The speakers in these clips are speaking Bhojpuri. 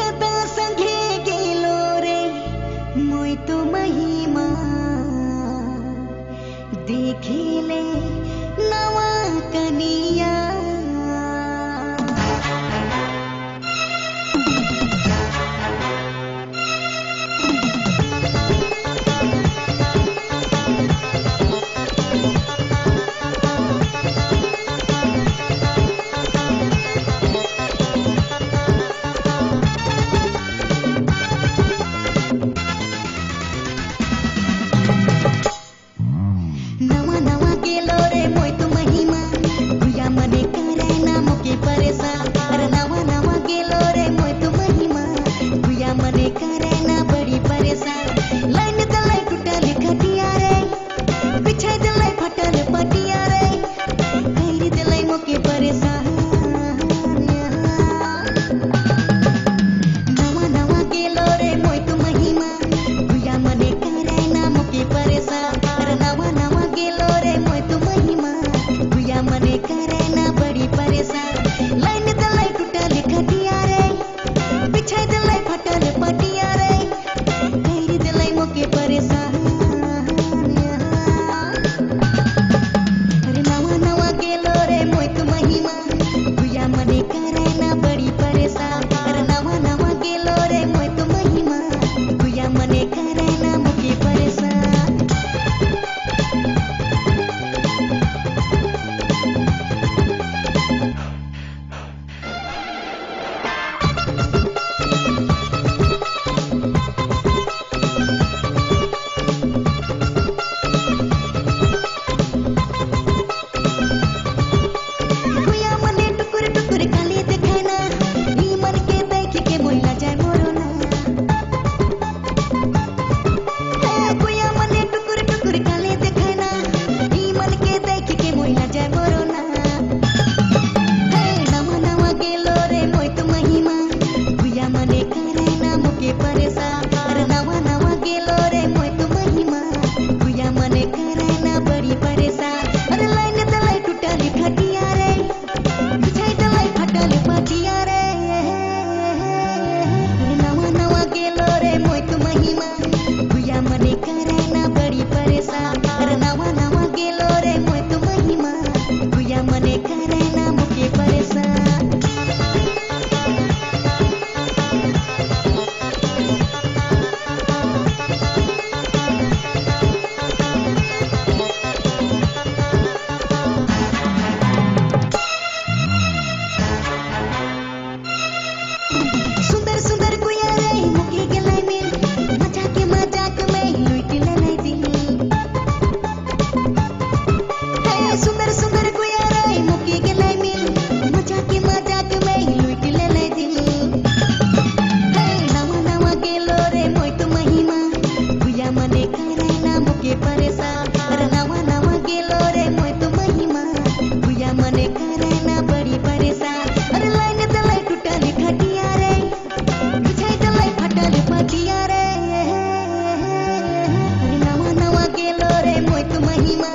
दादा संगे गेलो रे मुई तो महिमा देखिले नवा कनिया नवा नवा गेलो रे मोय तो महिमा भुया मने करे ना मोके परेशान अरे नवा नवा गेलो रे मोय तो महिमा भुया मने करे ना बड़ी परेशान लाइन दलाई टूटल खटिया रे बिछाई दलाई फटल पटिया रे कैरी दलाई मोके परेशान नवा नवा गेलो रे मोय तो महिमा भुया मने करे ना मोके परेशान अरे नवा नवा गेलो रे मोय तो महिमा भुया मने करे ना बड़ी परेशान लाइन दलाई टूटल खटिया रे बिछाई दलाई फटल पटिया रे कैरी दलाई मोके परेशान अरे नवा नवा गेलो रे मोय तो महिमा भुया मने करे ना बड़ी परेशान अरे नवा नवा गेलो रे मोय तो महिमा भुया मने करे ना मोके परेशान भुया मने टुकुर टुकुर खाली देखाना ई मन के देख के मोइला जाय मोरोना भुया मने टुकुर टुकुर खाली देखाना ई मन के देख के मोइला जाय मोरोना नवा नवा गेलो रे मोय तो महिमा भुया मने करे ना मोके परेशान अरे नवा नवा गेलो रे मोय तो महिमा भुया मने करे ना बड़ी परेशान अरे लाइन दलाई टूटल खटिया रे बिछाई दलाई फटल पटिया रे नवा नवा गेलो रे मोय तो महिमा भुया मने करे ना बड़ी परेशान अरे नवा नवा गेलो रे मोय तो महिमा भुया मने करे ना मोके परेशान सुंदर सुंदर गुया रे मुके गलाई में मजाक में लुट ले दिल सुंदर सुंदर गुया रे मुके गलाई में मजाक में लुट ले दिल नवा नवा गेलो रे मोय तो महिमा भुया मने करे ना मोके परेशान अरे नवा नवा गेलो रे मोय तो महिमा भुया मने करे ना बड़ी परेशान अरे लाइन दलाई टूटल खटिया रे बिछाई दलाई फटल पटिया रे अरे नवा नवा गेलो रे मोय तो महिमा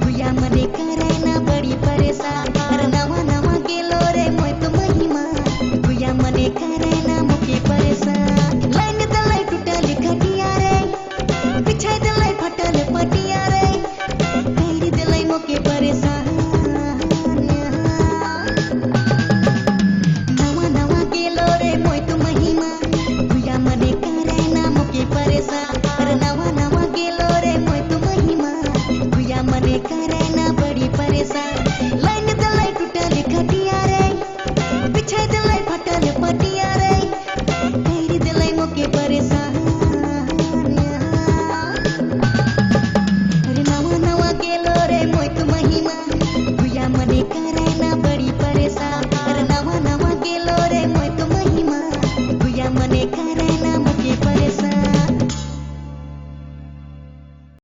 भुया मने करे ना बड़ी परेशान अरे नवा नवा गेलो रे मोय तो महिमा भुया मने करे ना मोके परेशान लाइन दलाई टूटल खटिया रे बिछाई दलाई फटल पटिया रे कैरी दलाई मोके परेशान नवा नवा गेलो रे मोय तो महिमा भुया मने करे ना मोके परेशान अरे नवा नवा गेलो रे मोय तो महिमा भुया मने करे